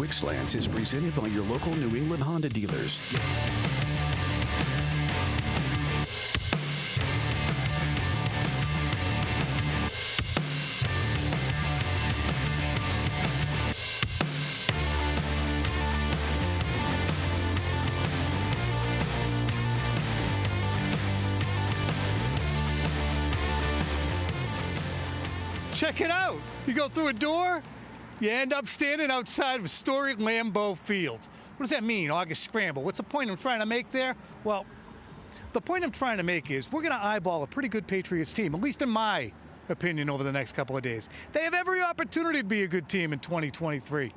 Quick Slants is presented by your local New England Honda dealers. Check it out. You go through a door, you end up standing outside of historic Lambeau Field. What does that mean, August Scramble? What's the point I'm trying to make there? Well, the point I'm trying to make is we're going to eyeball a pretty good Patriots team, at least in my opinion, over the next couple of days. They have every opportunity to be a good team in 2023.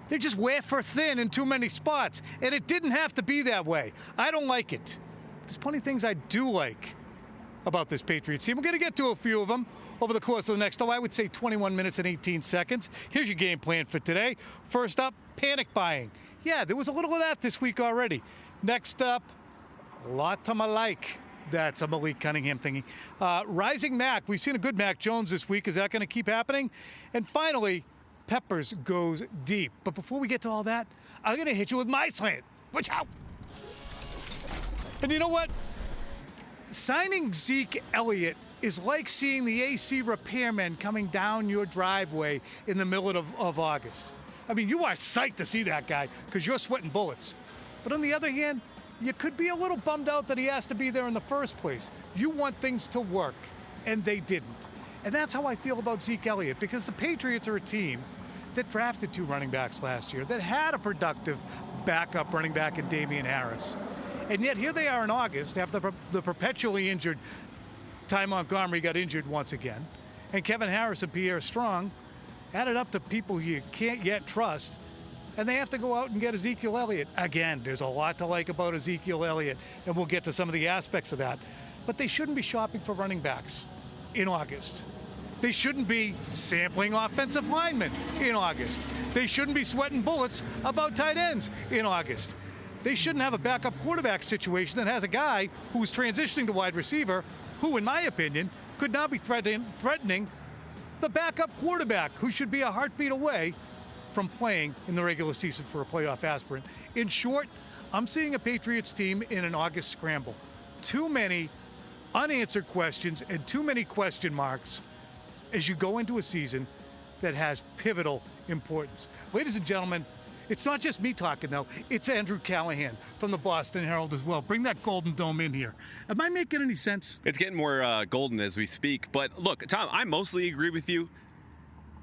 They just wafer thin in too many spots, and it didn't have to be that way. I don't like it. There's plenty of things I do like about this Patriots team. We're going to get to a few of them over the course of the next, I would say 21 minutes and 18 seconds. Here's your game plan for today. First up, panic buying. Yeah, there was a little of that this week already. Next up, a lot to my like. That's a Malik Cunningham thingy. Rising Mac. We've seen a good Mac Jones this week. Is that going to keep happening? And finally, Peppers goes deep. But before we get to all that, I'm going to hit you with my slant. Watch out. And you know what? Signing Zeke Elliott is like seeing the AC repairman coming down your driveway in the middle of August. I mean, you are psyched to see that guy because you're sweating bullets. But on the other hand, you could be a little bummed out that he has to be there in the first place. You want things to work, and they didn't. And that's how I feel about Zeke Elliott, because the Patriots are a team that drafted 2 running backs last year, that had a productive backup running back in Damian Harris. And yet here they are in August after the perpetually injured Ty Montgomery got injured once again, and Kevin Harris and Pierre Strong added up to people you can't yet trust, and they have to go out and get Ezekiel Elliott. Again, there's a lot to like about Ezekiel Elliott, and we'll get to some of the aspects of that. But they shouldn't be shopping for running backs in August. They shouldn't be sampling offensive linemen in August. They shouldn't be sweating bullets about tight ends in August. They shouldn't have a backup quarterback situation that has a guy who's transitioning to wide receiver who, in my opinion, could now be threatening the backup quarterback, who should be a heartbeat away from playing in the regular season for a playoff aspirant. In short, I'm seeing a Patriots team in an August scramble. Too many unanswered questions and too many question marks as you go into a season that has pivotal importance. Ladies and gentlemen, it's not just me talking, though. It's Andrew Callahan from the Boston Herald as well. Bring that Golden Dome in here. Am I making any sense? It's getting more golden as we speak. But look, Tom, I mostly agree with you.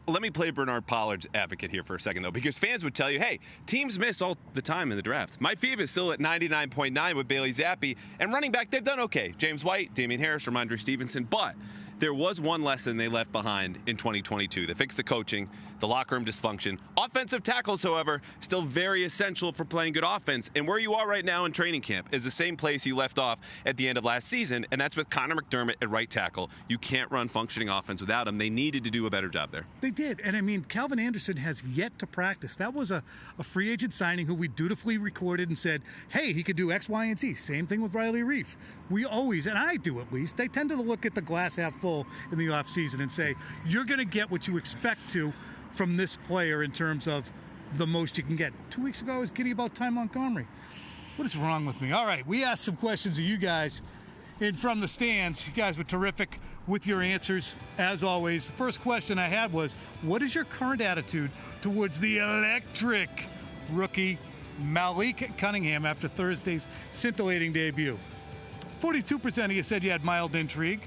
Let me play Bernard Pollard's advocate here for a second, though, because fans would tell you, hey, teams miss all the time in the draft. My FIVA is still at 99.9 with Bailey Zappe, and running back, they've done okay. James White, Damian Harris, Ramondre Stevenson, but there was one lesson they left behind in 2022. They fixed the coaching, the locker room dysfunction. Offensive tackles, however, still very essential for playing good offense. And where you are right now in training camp is the same place you left off at the end of last season, and that's with Connor McDermott at right tackle. You can't run functioning offense without him. They needed to do a better job there. They did. And I mean, Calvin Anderson has yet to practice. That was a free agent signing who we dutifully recorded and said, hey, he could do X, Y, and Z. Same thing with Riley Reif. We always, and I do at least, they tend to look at the glass half full in the offseason and say, you're going to get what you expect to from this player in terms of the most you can get. 2 weeks ago, I was kidding about Ty Montgomery. What is wrong with me? All right, we asked some questions of you guys in from the stands. You guys were terrific with your answers, as always. The first question I had was, what is your current attitude towards the electric rookie Malik Cunningham after Thursday's scintillating debut? 42% of you said you had mild intrigue.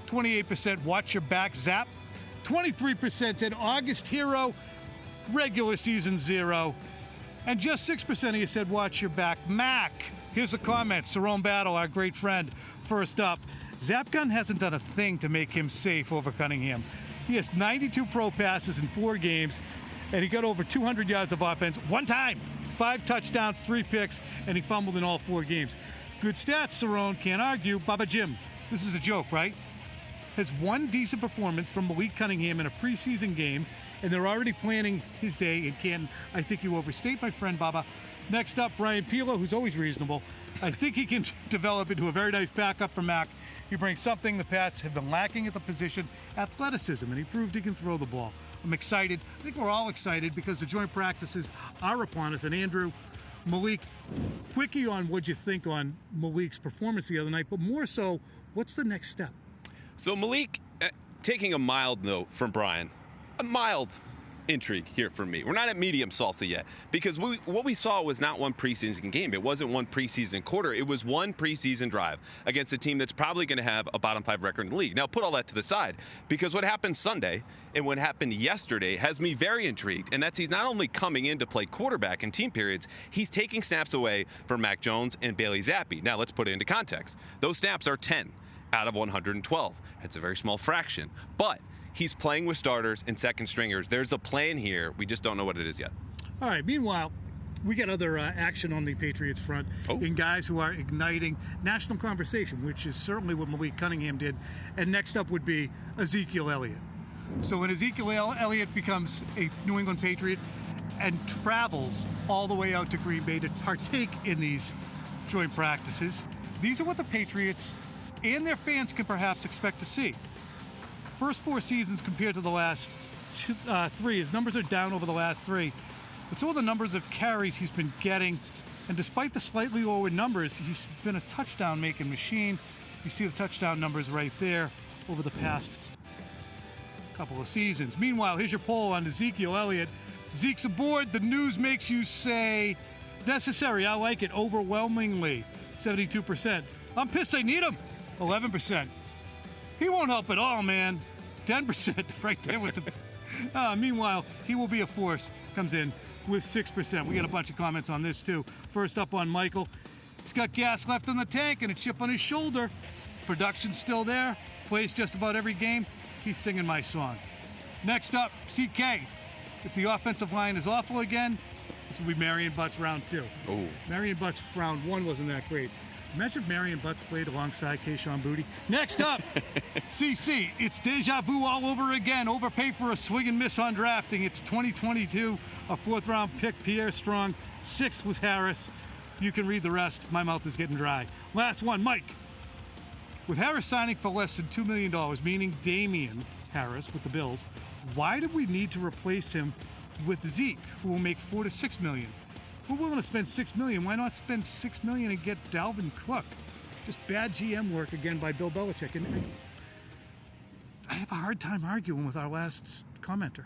28% watch your back, Zap. 23% said August hero, regular season 0. And just 6% of you said watch your back, Mac. Here's a comment, Cerrone Battle, our great friend. First up, Zapgun hasn't done a thing to make him safe over Cunningham. He has 92 pro passes in 4 games, and he got over 200 yards of offense one time. 5 touchdowns, 3 picks, and he fumbled in all 4 games. Good stats, Cerrone, can't argue. Baba Jim, this is a joke, right? Has one decent performance from Malik Cunningham in a preseason game, and they're already planning his day in Canton. I think you overstate, my friend Baba. Next up, Brian Pilo, who's always reasonable. I think he can develop into a very nice backup for Mac. He brings something the Pats have been lacking at the position, athleticism, and he proved he can throw the ball. I'm excited. I think we're all excited because the joint practices are upon us. And Andrew, Malik, quickie on what you think on Malik's performance the other night, but more so, what's the next step? So Malik, taking a mild note from Brian, a mild intrigue here from me. We're not at medium salsa yet because what we saw was not one preseason game. It wasn't one preseason quarter. It was one preseason drive against a team that's probably going to have a bottom 5 record in the league. Now, put all that to the side because what happened Sunday and what happened yesterday has me very intrigued, and that's he's not only coming in to play quarterback in team periods, he's taking snaps away from Mac Jones and Bailey Zappe. Now, let's put it into context. Those snaps are 10 out of 112. It's a very small fraction, but he's playing with starters and second stringers. There's a plan here. We just don't know what it is yet. All right. Meanwhile, we got other action on the Patriots front in guys who are igniting national conversation, which is certainly what Malik Cunningham did. And next up would be Ezekiel Elliott. So when Ezekiel Elliott becomes a New England Patriot and travels all the way out to Green Bay to partake in these joint practices, these are what the Patriots and their fans can perhaps expect to see. First 4 seasons compared to the last 3. His numbers are down over the last 3. But so are the numbers of carries he's been getting. And despite the slightly lower numbers, he's been a touchdown-making machine. You see the touchdown numbers right there over the past couple of seasons. Meanwhile, here's your poll on Ezekiel Elliott. Zeke's aboard. The news makes you say, necessary. I like it overwhelmingly. 72%. I'm pissed I need him. 11%. He won't help at all, man. 10% right there with the... meanwhile, he will be a force. Comes in with 6%. We got a bunch of comments on this, too. First up on Michael. He's got gas left in the tank and a chip on his shoulder. Production's still there. Plays just about every game. He's singing my song. Next up, CK. If the offensive line is awful again, this will be Marion Butts round 2. Oh. Marion Butts round 1 wasn't that great. Imagine if Marion Butts played alongside Keion Booty. Next up, CC. It's deja vu all over again. Overpay for a swing and miss on drafting. It's 2022. A 4th-round pick, Pierre Strong. 6th was Harris. You can read the rest. My mouth is getting dry. Last one, Mike. With Harris signing for less than $2 million, meaning Damian Harris with the Bills, why did we need to replace him with Zeke, who will make $4 to $6 million? We're willing to spend $6 million. Why not spend $6 million and get Dalvin Cook? Just bad GM work again by Bill Belichick. And I have a hard time arguing with our last commenter.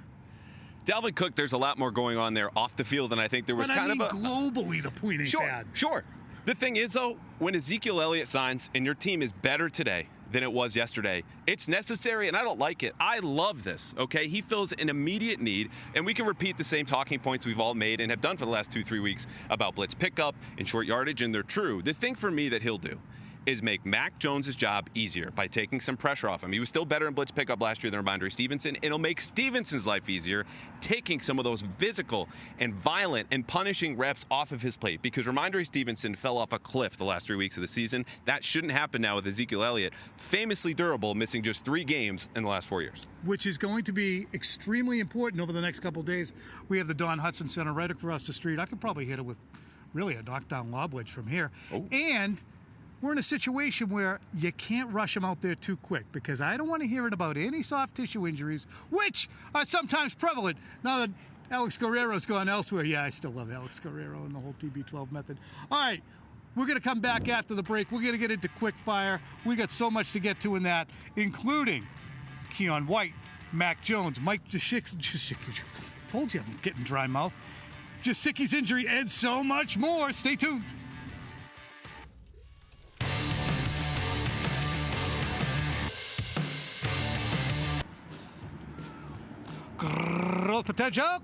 Dalvin Cook, there's a lot more going on there off the field than I think there was but kind of a... globally, the point ain't bad. Sure. The thing is, though, when Ezekiel Elliott signs and your team is better today than it was yesterday, it's necessary, and I don't like it. I love this, okay? He fills an immediate need, and we can repeat the same talking points we've all made and have done for the last 2-3 weeks about blitz pickup and short yardage, and they're true. The thing for me that he'll do is make Mac Jones' job easier by taking some pressure off him. He was still better in blitz pickup last year than Ramondre Stevenson. It'll make Stevenson's life easier, taking some of those physical and violent and punishing reps off of his plate, because Ramondre Stevenson fell off a cliff the last 3 weeks of the season. That shouldn't happen now with Ezekiel Elliott, famously durable, missing just 3 games in the last 4 years. Which is going to be extremely important over the next couple of days. We have the Don Hudson Center right across the street. I could probably hit it with really a knockdown lob wedge from here. Oh. And we're in a situation where you can't rush him out there too quick, because I don't want to hear it about any soft tissue injuries, which are sometimes prevalent. Now that Alex Guerrero's gone elsewhere, yeah, I still love Alex Guerrero and the whole TB12 method. All right, we're going to come back after the break. We're going to get into quick fire. We got so much to get to in that, including Keion White, Mac Jones, Mike Gesicki, told you I'm getting dry mouth, Gesicki's injury, and so much more. Stay tuned. Growth Potential,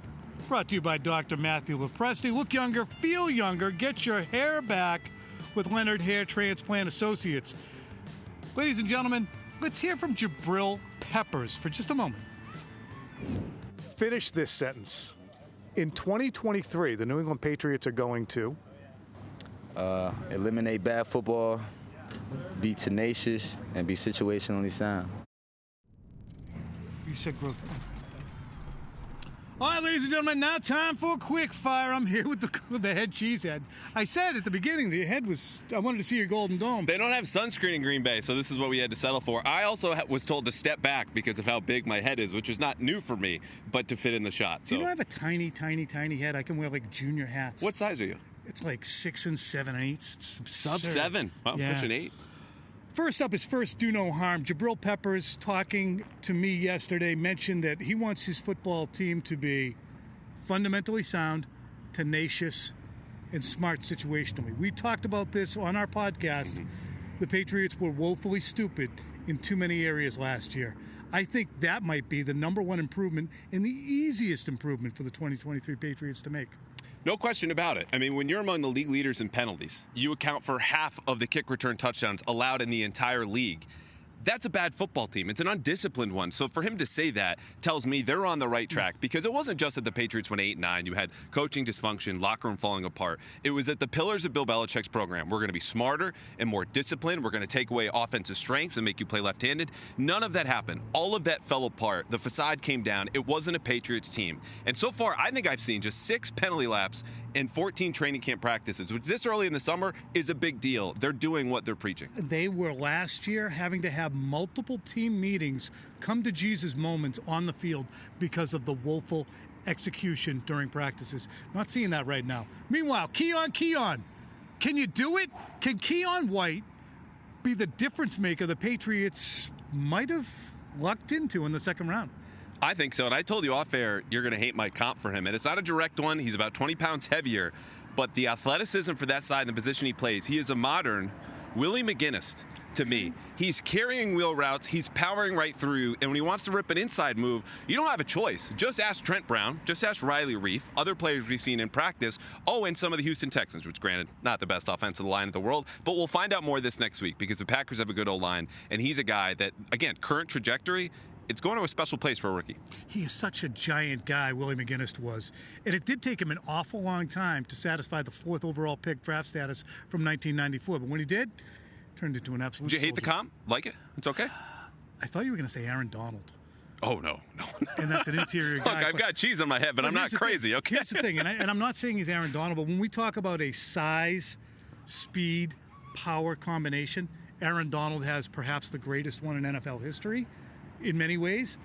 brought to you by Dr. Matthew Lepresti. Look younger, feel younger, get your hair back with Leonard Hair Transplant Associates. Ladies and gentlemen, let's hear from Jabril Peppers for just a moment. Finish this sentence. In 2023, the New England Patriots are going to eliminate bad football, be tenacious, and be situationally sound. You said growth. All right, ladies and gentlemen, now time for a quick fire. I'm here with the head cheesehead. I said at the beginning that your head was, I wanted to see your golden dome. They don't have sunscreen in Green Bay, so this is what we had to settle for. I also was told to step back because of how big my head is, which is not new for me, but to fit in the shot. So. You know, I have a tiny, tiny, tiny head. I can wear like junior hats. What size are you? It's like 6 and 7/8. It's absurd. Sub-7. Wow, Yeah. pushing 8. First up is first, do no harm. Jabril Peppers, talking to me yesterday, mentioned that he wants his football team to be fundamentally sound, tenacious, and smart situationally. We talked about this on our podcast. Mm-hmm. The Patriots were woefully stupid in too many areas last year. I think that might be the number one improvement and the easiest improvement for the 2023 Patriots to make. No question about it. I mean, when you're among the league leaders in penalties, you account for half of the kick return touchdowns allowed in the entire league. That's a bad football team. It's an undisciplined one. So for him to say that tells me they're on the right track, because it wasn't just that the Patriots went 8-9. You had coaching dysfunction, locker room falling apart. It was that the pillars of Bill Belichick's program were going to be smarter and more disciplined. We're going to take away offensive strengths and make you play left-handed. None of that happened. All of that fell apart. The facade came down. It wasn't a Patriots team. And so far, I think I've seen just 6 penalty laps and 14 training camp practices, which this early in the summer is a big deal. They're doing what they're preaching. They were last year having to have multiple team meetings, come to Jesus moments on the field because of the woeful execution during practices. Not seeing that right now. Meanwhile, Keion, can you do it? Can Keion White be the difference maker the Patriots might have lucked into in the second round? I think so, and I told you off air you're going to hate my comp for him, and it's not a direct one. He's about 20 pounds heavier, but the athleticism for that side and the position he plays, he is a modern Willie McGinnis to me. He's carrying wheel routes, he's powering right through, and when he wants to rip an inside move, you don't have a choice. Just ask Trent Brown, just ask Riley Reif, other players we've seen in practice, and some of the Houston Texans, which granted, not the best offensive line in the world, but we'll find out more this next week because the Packers have a good O-line, and he's a guy that, again, current trajectory, it's going to a special place for a rookie. He is such a giant guy, Willie McGinnis was. And it did take him an awful long time to satisfy the 4th overall pick draft status from 1994. But when he did, turned into an absolute Did you hate soldier. the comp? Like it? It's okay? I thought you were going to say Aaron Donald. Oh, no. And that's an interior guy. Look, I've got cheese on my head, but I'm not crazy, okay? Here's the thing, and I'm not saying he's Aaron Donald, but when we talk about a size, speed, power combination, Aaron Donald has perhaps the greatest one in NFL history in many ways,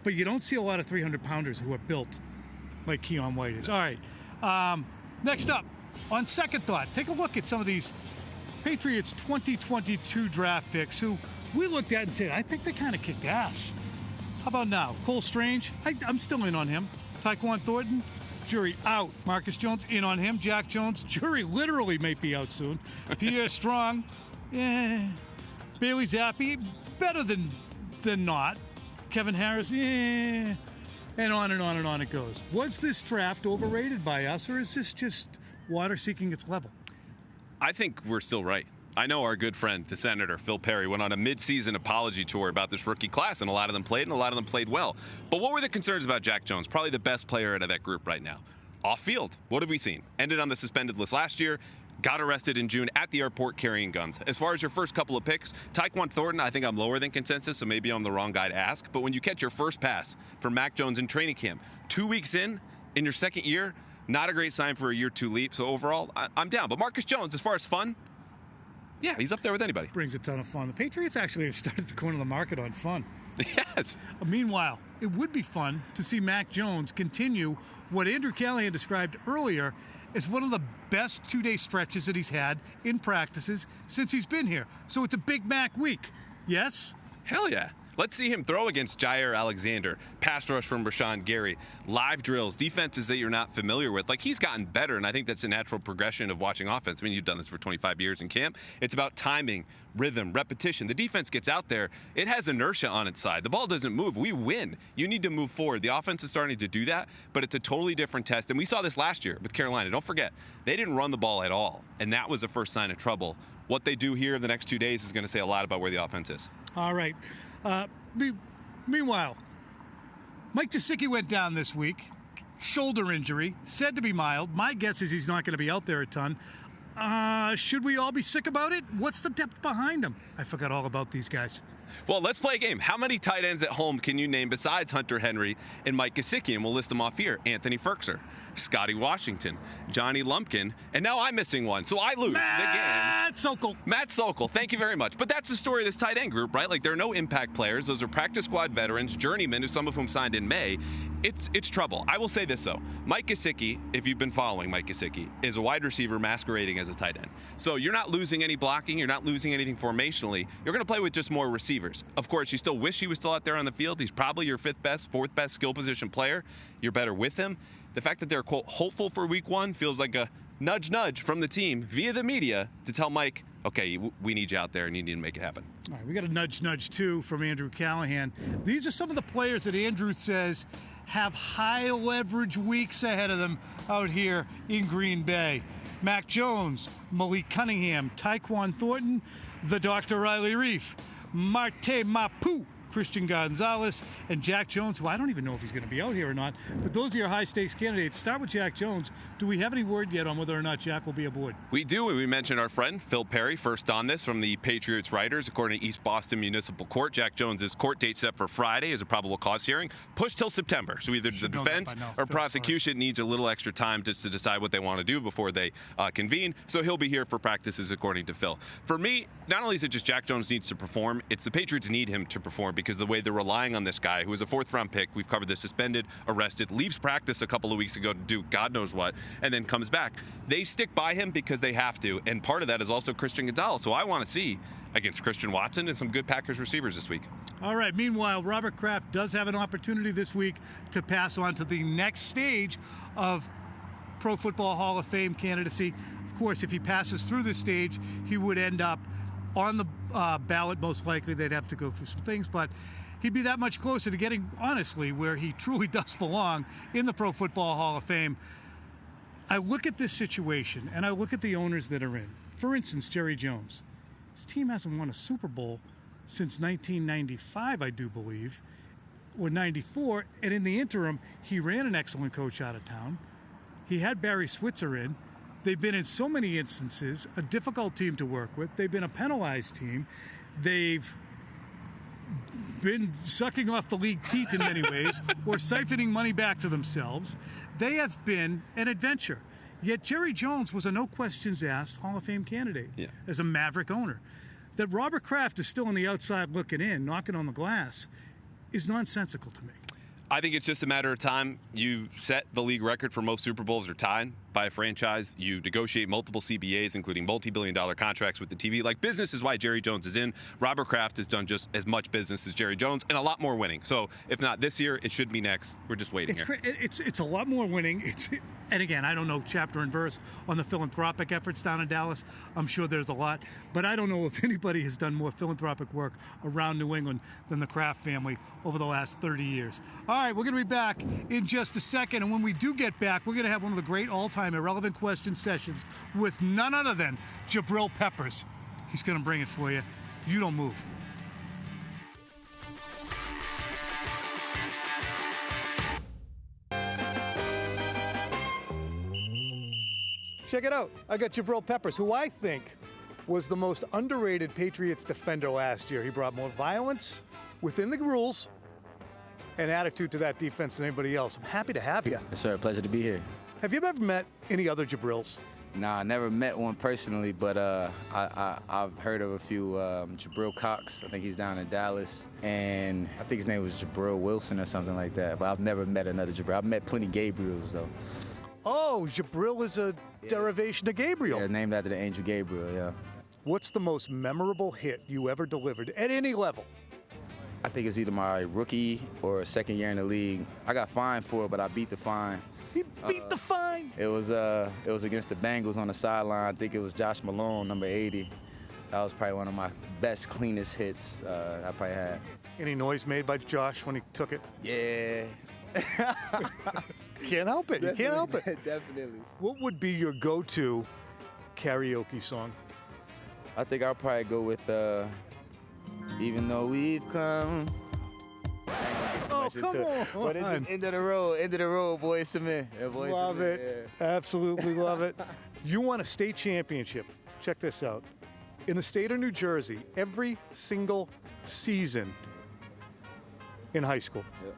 but you don't see a lot of 300-pounders who are built like Keion White is. All right, next up, on second thought, take a look at some of these Patriots 2022 draft picks who we looked at and said, I think they kind of kicked ass. How about now? Cole Strange, I'm still in on him. Tyquan Thornton, jury out. Marcus Jones, in on him. Jack Jones, jury literally may be out soon. Pierre Strong, Bailey Zappe, better than not. Kevin Harris, and on and on and on it goes. Was this draft overrated by us, or is this just water seeking its level? I think we're still right. I know our good friend, the Senator, Phil Perry, went on a mid-season apology tour about this rookie class, and a lot of them played, and a lot of them played well. But what were the concerns about Jack Jones? Probably the best player out of that group right now. Off-field, what have we seen? Ended on the suspended list last year, got arrested in June at the airport carrying guns. As far as your first couple of picks, Tyquan Thornton, I think I'm lower than consensus, so maybe I'm the wrong guy to ask. But when you catch your first pass from Mac Jones in training camp, 2 weeks in your second year, not a great sign for a year 2 leap. So overall, I'm down. But Marcus Jones, as far as fun, yeah, he's up there with anybody. Brings a ton of fun. The Patriots actually have started to corner the market on fun. Yes. Meanwhile, it would be fun to see Mac Jones continue what Andrew Callahan described earlier as one of the best 2-day stretches that he's had in practices since he's been here. So it's a Big Mac week. Yes? Hell yeah. Let's see him throw against Jair Alexander, pass rush from Rashawn Gary, live drills, defenses that you're not familiar with. Like, he's gotten better, and I think that's a natural progression of watching offense. I mean, you've done this for 25 years in camp. It's about timing, rhythm, repetition. The defense gets out there. It has inertia on its side. The ball doesn't move. We win. You need to move forward. The offense is starting to do that, but it's a totally different test. And we saw this last year with Carolina. Don't forget, they didn't run the ball at all, and that was the first sign of trouble. What they do here in the next 2 days is going to say a lot about where the offense is. All right. Meanwhile, Mike Gesicki went down this week. Shoulder injury, said to be mild. My guess is he's not going to be out there a ton. Should we all be sick about it? What's the depth behind him? I forgot all about these guys. Well, let's play a game. How many tight ends at home can you name besides Hunter Henry and Mike Gesicki? And we'll list them off here. Anthony Ferkser, Scotty Washington, Johnny Lumpkin, and now I'm missing one. So I lose the game. Matt Sokol. Thank you very much. But that's the story of this tight end group, right? Like, there are no impact players. Those are practice squad veterans, journeymen, some of whom signed in May. It's trouble. I will say this, though. Mike Gesicki, if you've been following Mike Gesicki, is a wide receiver masquerading as a tight end. So you're not losing any blocking. You're not losing anything formationally. You're going to play with just more receivers. Of course, you still wish he was still out there on the field. He's probably your fifth best, fourth best skill position player. You're better with him. The fact that they're, quote, hopeful for week one feels like a nudge from the team via the media to tell Mike, okay, we need you out there and you need to make it happen. All right, we got a nudge, too, from Andrew Callahan. These are some of the players that Andrew says have high leverage weeks ahead of them out here in Green Bay. Mac Jones, Malik Cunningham, Tyquan Thornton, the Dr. Riley Reif, Marte Mapu, Christian Gonzalez, and Jack Jones, who I don't even know if he's going to be out here or not. But those are your high-stakes candidates. Start with Jack Jones. Do we have any word yet on whether or not Jack will be aboard? We do, and we mentioned our friend Phil Perry first on this from the Patriots writers. According to East Boston Municipal Court, Jack Jones' court date set for Friday as a probable cause hearing, pushed till September. So either the defense or prosecution needs a little extra time just to decide what they want to do before they convene. So he'll be here for practices, according to Phil. For me, not only is it just Jack Jones needs to perform, it's the Patriots need him to perform because the way they're relying on this guy, who is a fourth-round pick, we've covered this, suspended, arrested, leaves practice a couple of weeks ago to do God knows what, and then comes back. They stick by him because they have to, and part of that is also Christian Gonzalez. So I want to see against Christian Watson and some good Packers receivers this week. All right, meanwhile, Robert Kraft does have an opportunity this week to pass on to the next stage of Pro Football Hall of Fame candidacy. Of course, if he passes through this stage, he would end up on the ballot. Most likely they'd have to go through some things, but he'd be that much closer to getting, honestly, where he truly does belong in the Pro Football Hall of Fame. I look at this situation, and I look at the owners that are in. For instance, Jerry Jones. His team hasn't won a Super Bowl since 1995, I do believe, or 94, and in the interim, he ran an excellent coach out of town. He had Barry Switzer in. They've been in so many instances a difficult team to work with. They've been a penalized team. They've been sucking off the league teat in many ways or siphoning money back to themselves. They have been an adventure. Yet Jerry Jones was a no questions asked Hall of Fame candidate as a Maverick owner. That Robert Kraft is still on the outside looking in, knocking on the glass, is nonsensical to me. I think it's just a matter of time. You set the league record for most Super Bowls or tied by a franchise. You negotiate multiple CBAs, including multi-billion-dollar contracts with the TV. Like, business is why Jerry Jones is in. Robert Kraft has done just as much business as Jerry Jones and a lot more winning. So if not this year, it should be next. We're just waiting here. It's a lot more winning. And again, I don't know chapter and verse on the philanthropic efforts down in Dallas. I'm sure there's a lot. But I don't know if anybody has done more philanthropic work around New England than the Kraft family over the last 30 years. All right, we're going to be back in just a second. And when we do get back, we're going to have one of the great all-time irrelevant question sessions with none other than Jabril Peppers. He's going to bring it for you. You don't move. Check it out. I got Jabril Peppers, who I think was the most underrated Patriots defender last year. He brought more violence within the rules and attitude to that defense than anybody else. I'm happy to have you. Yes, sir. Pleasure to be here. Have you ever met any other Jabrils? Nah, I never met one personally, but I've heard of a few. Jabril Cox, I think he's down in Dallas, and I think his name was Jabril Wilson or something like that, but I've never met another Jabril. I've met plenty Gabriels, though. Oh, Jabril is a derivation of Gabriel. Yeah, named after the angel Gabriel, yeah. What's the most memorable hit you ever delivered at any level? I think it's either my rookie or second year in the league. I got fined for it, but I beat the fine. He beat the fine? It was against the Bengals on the sideline. I think it was Josh Malone, number 80. That was probably one of my best, cleanest hits I probably had. Any noise made by Josh when he took it? Yeah. Can't help it. You can't help it. Definitely. What would be your go-to karaoke song? I think I'll probably go with Even Though We've Come. Oh, come on. But it's end of the road, boys to men. Love it. Yeah. Absolutely love it. You won a state championship. Check this out. In the state of New Jersey, every single season in high school. Yep.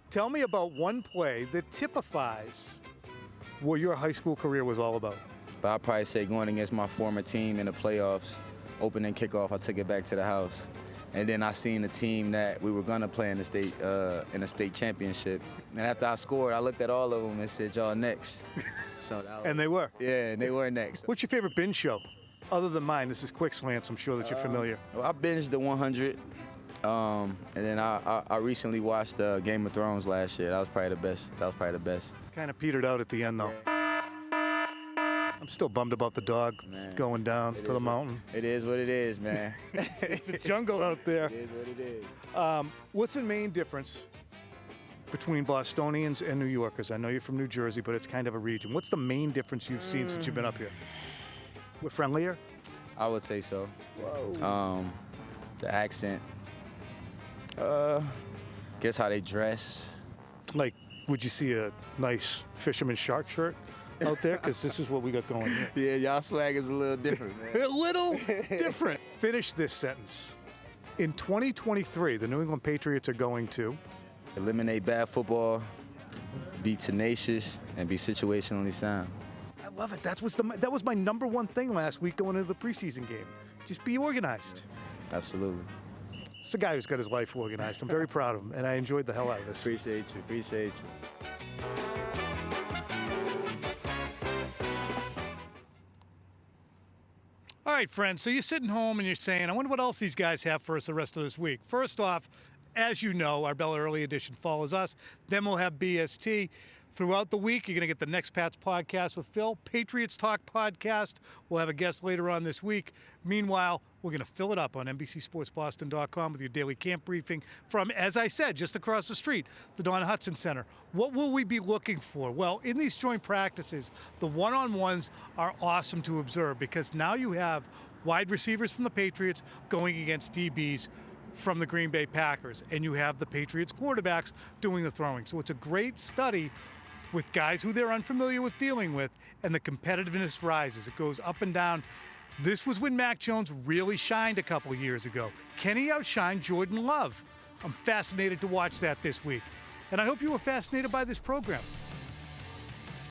Tell me about one play that typifies what your high school career was all about. But I'd probably say going against my former team in the playoffs, opening kickoff, I took it back to the house. And then I seen the team that we were gonna play in the state championship. And after I scored, I looked at all of them and said, "Y'all next." So that was, And they were. yeah, and they were next. What's your favorite binge show? Other than mine, this is Quick Slants. I'm sure that you're familiar. Well, I binged the 100, and then I recently watched Game of Thrones last year. That was probably the best. Kind of petered out at the end, though. I'm still bummed about the dog going down to the mountain. It is what it is, man. It's a jungle out there. It is what it is. What's the main difference between Bostonians and New Yorkers? I know you're from New Jersey, but it's kind of a region. What's the main difference you've seen since you've been up here? We're friendlier? I would say so. Whoa. The accent. Guess how they dress. Like, would you see a nice fisherman shark shirt out there? Because this is what we got going here. Yeah, y'all swag is a little different, man. A little different. Finish this sentence. In 2023, the New England Patriots are going to Eliminate bad football, be tenacious, and be situationally sound. I love it. That was my number one thing last week going into the preseason game. Just be organized. Absolutely. It's a guy who's got his life organized. I'm very proud of him, and I enjoyed the hell out of this. Appreciate you. All right, friends, so you're sitting home and you're saying, I wonder what else these guys have for us the rest of this week. First off, as you know, our Bella Early Edition follows us. Then we'll have BST. Throughout the week, you're going to get the Next Pats podcast with Phil, Patriots Talk podcast. We'll have a guest later on this week. Meanwhile, we're going to fill it up on NBCSportsBoston.com with your daily camp briefing from, as I said, just across the street, the Don Hudson Center. What will we be looking for? Well, in these joint practices, the one-on-ones are awesome to observe because now you have wide receivers from the Patriots going against DBs from the Green Bay Packers, and you have the Patriots quarterbacks doing the throwing. So it's a great study with guys who they're unfamiliar with dealing with, and the competitiveness rises. It goes up and down. This was when Mac Jones really shined a couple years ago. Can he outshine Jordan Love? I'm fascinated to watch that this week. And I hope you were fascinated by this program.